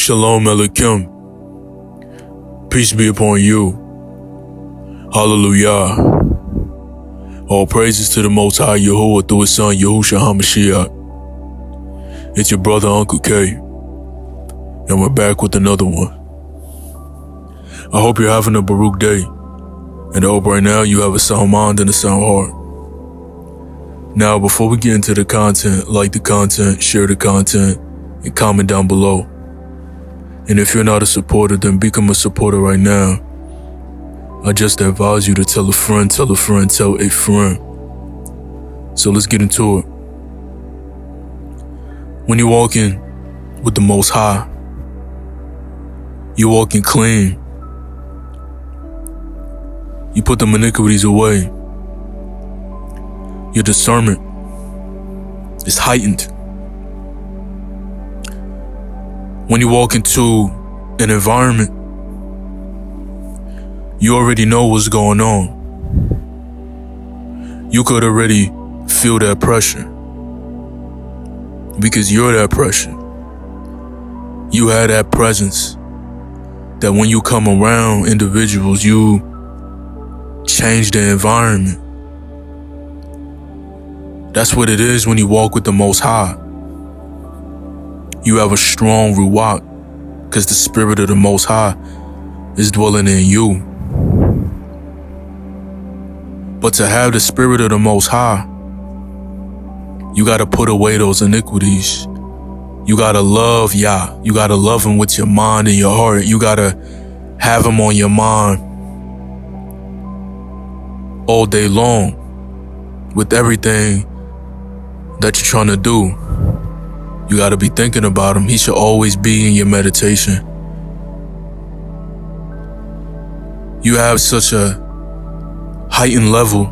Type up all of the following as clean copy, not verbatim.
Shalom Aleichem. Peace be upon you. Hallelujah. All praises to the Most High Yahuwah through His Son Yahushua HaMashiach. It's your brother UncleK, and we're back with another one. I hope you're having a Baruch day, and I hope right now you have a sound mind and a sound heart. Now, before we get into the content, like the content, share the content, and comment down below. And if you're not a supporter, then become a supporter right now. I just advise you to tell a friend, tell a friend, tell a friend. So let's get into it. When you're walking with the Most High, you're walking clean. You put the iniquities away. Your discernment is heightened. When you walk into an environment, you already know what's going on. You could already feel that pressure because you're that pressure. You have that presence that when you come around individuals, you change the environment. That's what it is when you walk with the Most High. You have a strong ruach because the Spirit of the Most High is dwelling in you. But to have the Spirit of the Most High, you got to put away those iniquities. You got to love Yah. You got to love Him with your mind and your heart. You got to have Him on your mind all day long with everything that you're trying to do. You got to be thinking about Him. He should always be in your meditation. You have such a heightened level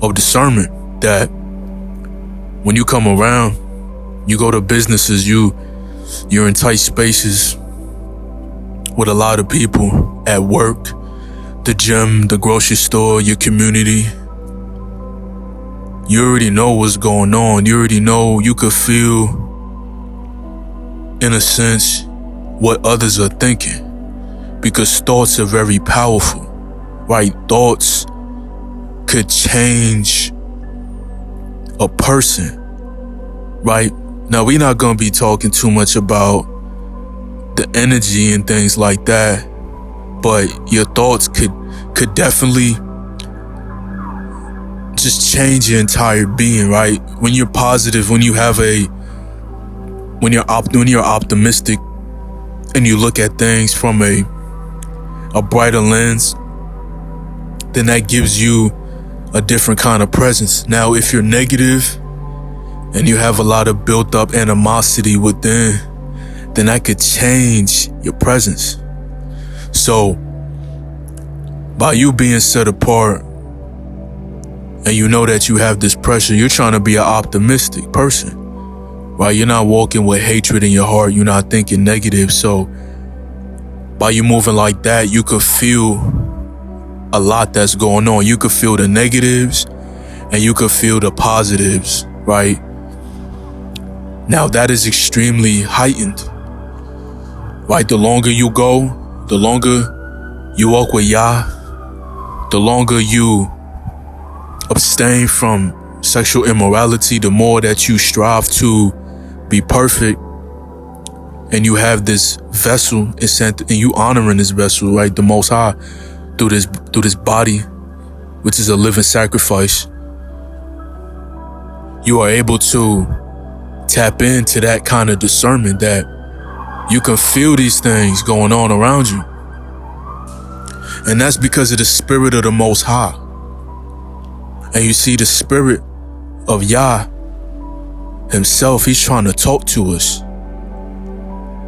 of discernment that when you come around, you go to businesses, you're in tight spaces with a lot of people, at work, the gym, the grocery store, your community. You already know what's going on. You already know, you could feel, in a sense, what others are thinking. Because thoughts are very powerful, right? Thoughts could change a person, right? Now, we're not going to be talking too much about the energy and things like that, but your thoughts could definitely just change your entire being, right? When you're positive, when you're optimistic and you look at things from a brighter lens, then that gives you a different kind of presence. Now, if you're negative and you have a lot of built up animosity within, then that could change your presence. So, by you being set apart, and you know that you have this pressure, you're trying to be an optimistic person, right? You're not walking with hatred in your heart. You're not thinking negative. So by you moving like that, you could feel a lot that's going on. You could feel the negatives and you could feel the positives, right? Now that is extremely heightened, right? The longer you go, the longer you walk with Yah, the longer you abstain from sexual immorality, the more that you strive to be perfect, and you have this vessel and you honoring this vessel, right? The Most High through this body, which is a living sacrifice. You are able to tap into that kind of discernment that you can feel these things going on around you. And that's because of the Spirit of the Most High. And you see the Spirit of Yah Himself, He's trying to talk to us,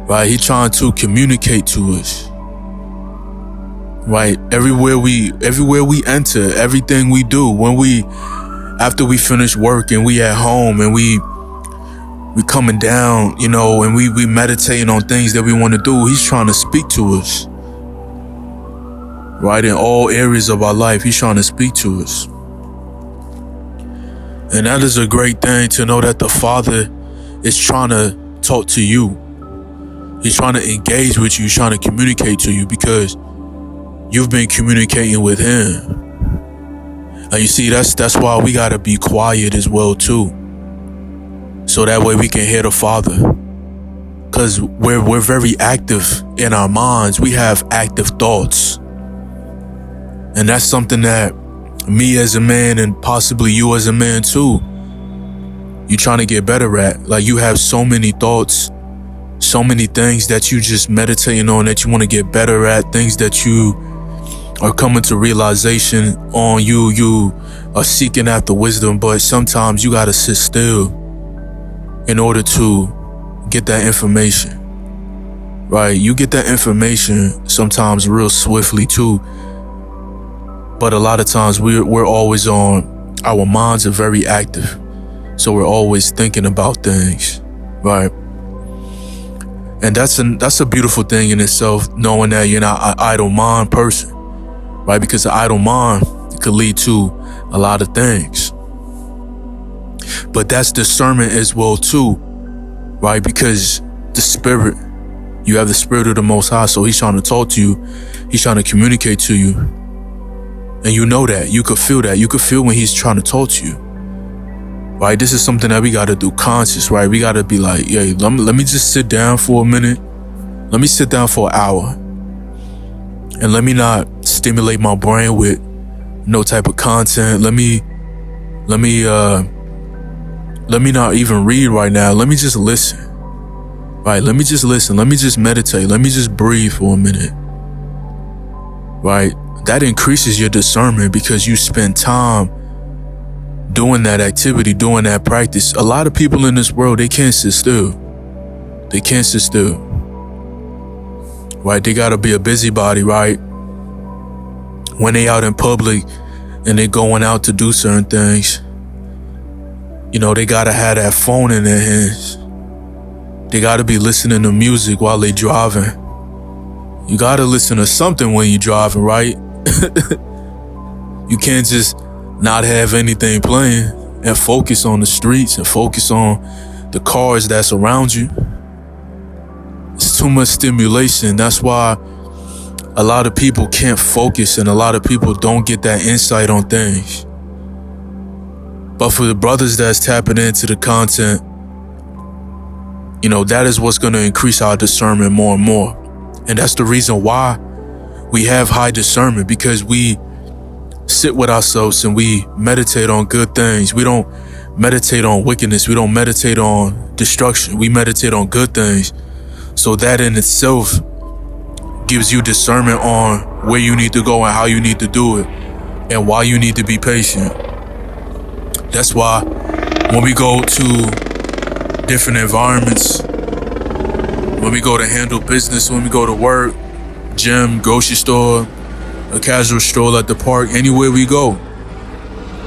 right? He's trying to communicate to us, right? Everywhere we enter, everything we do, after we finish work and we at home and we coming down, and we meditating on things that we want to do, He's trying to speak to us, right? In all areas of our life, He's trying to speak to us. And that is a great thing to know that the Father is trying to talk to you. He's trying to engage with you. He's trying to communicate to you because you've been communicating with him. And you see, that's why we gotta be quiet as well too. So that way we can hear the Father. Because we're very active in our minds. We have active thoughts. And that's something that me as a man and possibly you as a man too, you're trying to get better at. Like, you have so many thoughts, so many things that you just meditating on that you want to get better at, things that you are coming to realization on. You are seeking after wisdom, but sometimes you gotta sit still in order to get that information, right? You get that information sometimes real swiftly too, but a lot of times we're always on, our minds are very active, so we're always thinking about things, right? And that's a beautiful thing in itself, knowing that you're not an idle mind person, right? Because an idle mind could lead to a lot of things, but that's discernment as well too, right? Because the spirit, you have the spirit of the Most High, so he's trying to talk to you, he's trying to communicate to you, and you know that, you could feel that, you could feel when he's trying to talk to you, right? This is something that we got to do conscious, right? We got to be like, yeah, let me just sit down for a minute, let me sit down for an hour, and let me not stimulate my brain with no type of content. Let me not even read right now. Let me just listen. Right? Let me just listen. Let me just meditate. Let me just breathe for a minute. Right? That increases your discernment because you spend time doing that activity, doing that practice. A lot of people in this world, they can't sit still. They can't sit still. Right? They gotta be a busybody, right? When they out in public and they going out to do certain things, you know, they gotta have that phone in their hands. They gotta be listening to music while they driving. You gotta listen to something when you driving, right? You can't just not have anything playing and focus on the streets and focus on the cars that's around you. It's too much stimulation. That's why a lot of people can't focus and a lot of people don't get that insight on things. But for the brothers that's tapping into the content, you know, that is what's going to increase our discernment more and more. And that's the reason why we have high discernment, because we sit with ourselves and we meditate on good things. We don't meditate on wickedness. We don't meditate on destruction. We meditate on good things. So that in itself gives you discernment on where you need to go and how you need to do it and why you need to be patient. That's why when we go to different environments, when we go to handle business, when we go to work, gym, grocery store, a casual stroll at the park, anywhere we go,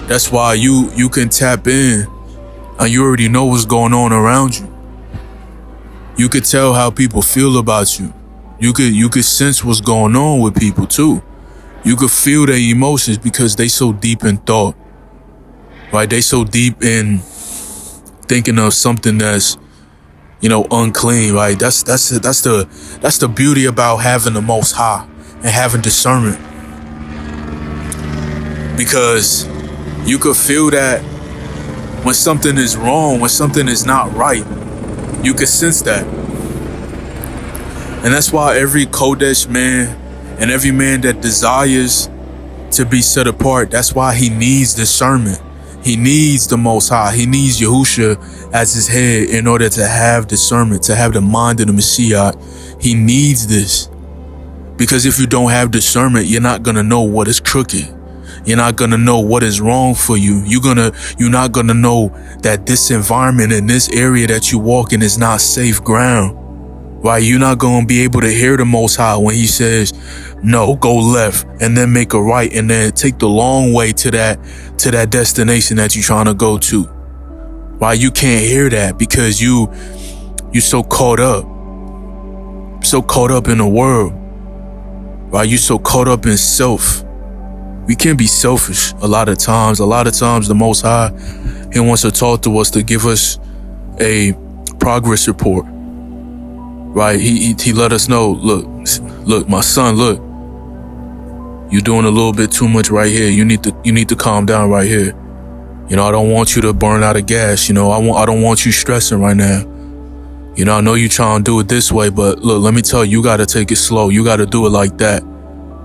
that's why you can tap in and you already know what's going on around you. You could tell how people feel about you. You could sense what's going on with people too. You could feel their emotions because they so deep in thought. Right? They so deep in thinking of something that's, you know, unclean, right? That's the beauty about having the Most High and having discernment. Because you could feel that when something is wrong, when something is not right, you could sense that. And that's why every Kodesh man and every man that desires to be set apart, that's why he needs discernment. He needs the Most High. He needs Yahusha as his head in order to have discernment, to have the mind of the Messiah. He needs this. Because if you don't have discernment, you're not going to know what is crooked. You're not going to know what is wrong for you. You're not going to know that this environment in this area that you walk in is not safe ground. Right? You're not going to be able to hear the Most High when he says, no, go left and then make a right and then take the long way to that destination that you're trying to go to. Right? You can't hear that because you're so caught up in the world. Right? You're so caught up in self. We can't be selfish a lot of times. A lot of times the Most High, he wants to talk to us to give us a progress report. right? He let us know, look, my son, look, you're doing a little bit too much right here. You need to calm down right here. You know, I don't want you to burn out of gas. You know, I don't want you stressing right now. You know, I know you trying to do it this way, but look, let me tell you, you got to take it slow. You got to do it like that.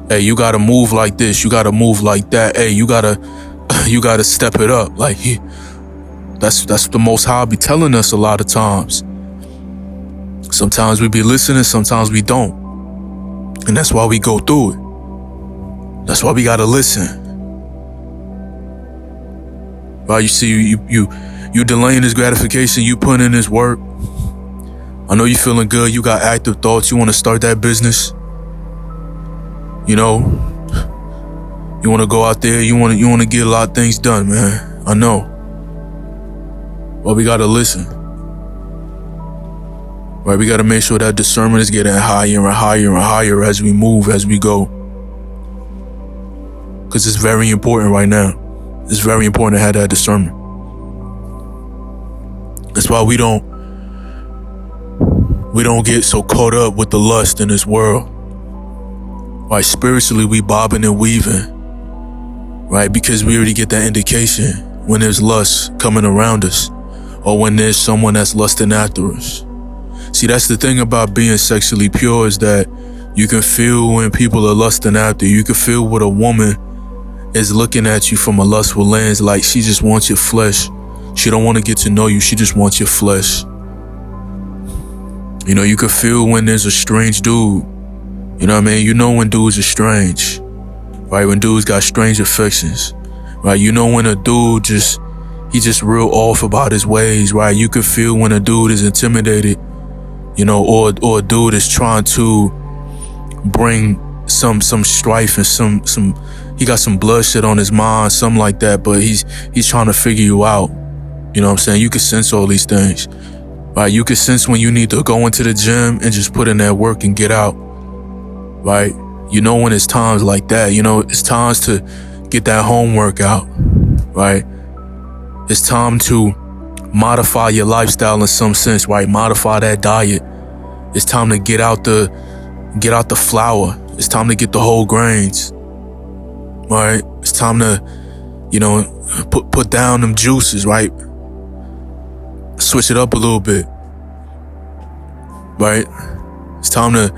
Hey, you got to move like this. You got to move like that. Hey, you got to step it up. Like, that's the Most High be telling us a lot of times. Sometimes we be listening, sometimes we don't. And that's why we go through it. That's why we got to listen. Right? You see, you delaying this gratification, you putting in this work. I know you feeling good. You got active thoughts. You want to start that business. You know, you want to go out there. You want to get a lot of things done, man. I know. But we got to listen. Right? We got to make sure that discernment is getting higher and higher and higher as we move, as we go. Because it's very important right now. It's very important to have that discernment. That's why we don't get so caught up with the lust in this world. Right? Spiritually, we bobbing and weaving. Right? Because we already get that indication when there's lust coming around us, or when there's someone that's lusting after us. See, that's the thing about being sexually pure, is that you can feel when people are lusting after you. You can feel what a woman is looking at you from a lustful lens, like she just wants your flesh. She don't want to get to know you. She just wants your flesh. You know, you can feel when there's a strange dude. You know what I mean? You know when dudes are strange, right? When dudes got strange affections, right? You know when a dude he's just real off about his ways, right? You can feel when a dude is intimidated, you know, or a dude is trying to bring some strife and he got some bloodshed on his mind, something like that, but he's trying to figure you out. You know what I'm saying? You can sense all these things, right? You can sense when you need to go into the gym and just put in that work and get out, right? You know when it's times like that, you know, it's times to get that homework out, right? It's time to modify your lifestyle in some sense, right? Modify that diet. It's time to get out the flour. It's time to get the whole grains, right? It's time to, you know, put down them juices, right? Switch it up a little bit, right? It's time to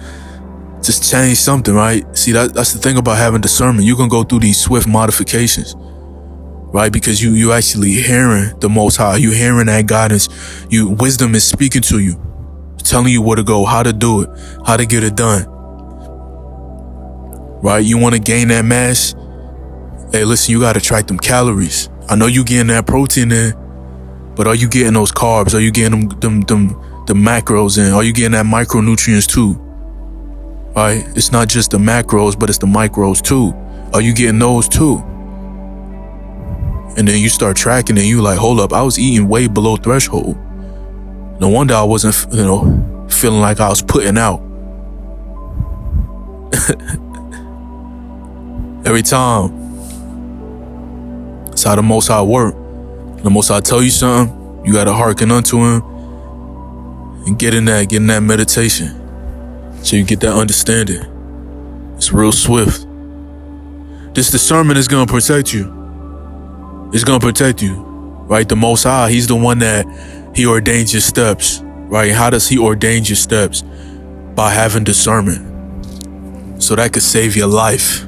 just change something, right? See, that's the thing about having discernment. You can go through these swift modifications, right? Because you actually hearing the Most High. You hearing that guidance. Wisdom is speaking to you, telling you where to go, how to do it, how to get it done, right? You want to gain that mass? Hey, listen, you got to track them calories. I know you getting that protein in, but are you getting those carbs? Are you getting them macros in? Are you getting that micronutrients too? Right? It's not just the macros, but it's the micros too. Are you getting those too? And then you start tracking and you like, hold up, I was eating way below threshold. No wonder I wasn't, feeling like I was putting out. Every time. That's how the Most High work. The Most High tell you something, you gotta hearken unto him and get in that meditation, so you get that understanding. It's real swift. This discernment is gonna protect you. It's gonna protect you, right? The Most High, he's the one that he ordains your steps, right? How does he ordain your steps? By having discernment. So that could save your life.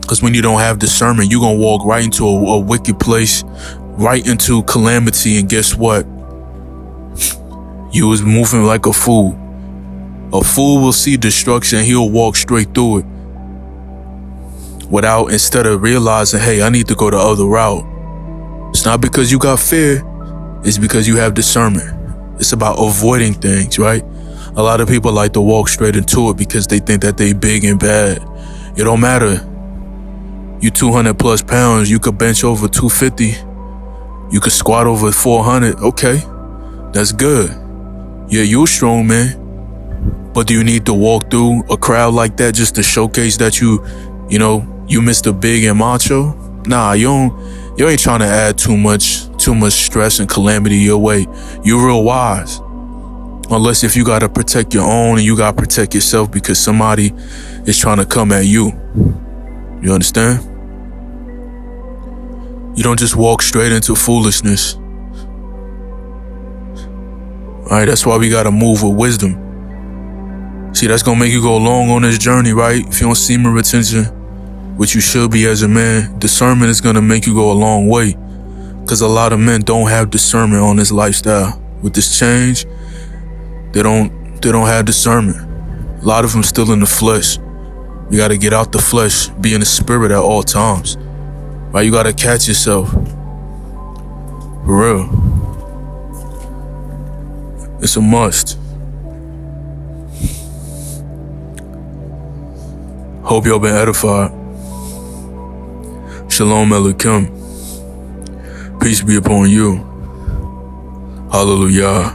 Because when you don't have discernment, you're going to walk right into a wicked place, right into calamity. And guess what? You was moving like a fool. A fool will see destruction. He'll walk straight through it. Instead of realizing, hey, I need to go the other route. It's not because you got fear. It's because you have discernment. It's about avoiding things, right? A lot of people like to walk straight into it because they think that they big and bad. It don't matter. You 200 plus pounds, you could bench over 250. You could squat over 400. Okay, that's good. Yeah, you're strong, man. But do you need to walk through a crowd like that just to showcase that you Mr. Big and Macho? Nah, you ain't trying to add too much stress and calamity your way. You're real wise. Unless if you gotta protect your own and you gotta protect yourself because somebody is trying to come at you. You understand? You don't just walk straight into foolishness. Alright, that's why we gotta move with wisdom. See, that's gonna make you go long on this journey, right? If you're on semen retention, which you should be as a man, discernment is gonna make you go a long way. Because a lot of men don't have discernment on this lifestyle. With this change, they don't have discernment. A lot of them still in the flesh. You gotta get out the flesh, be in the spirit at all times. Right? You gotta catch yourself. For real. It's a must. Hope y'all been edified. Shalom Elohim. Peace be upon you. Hallelujah.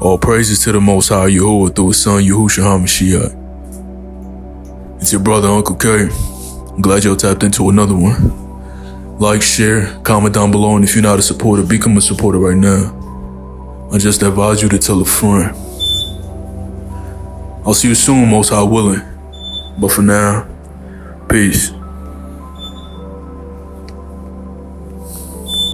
All praises to the Most High Yahuwah through His Son Yahushua HaMashiach. It's your brother UncleK. I'm glad y'all tapped into another one. Like, share, comment down below, and if you're not a supporter, become a supporter right now. I just advise you to tell a friend. I'll see you soon, Most High willing. But for now, peace.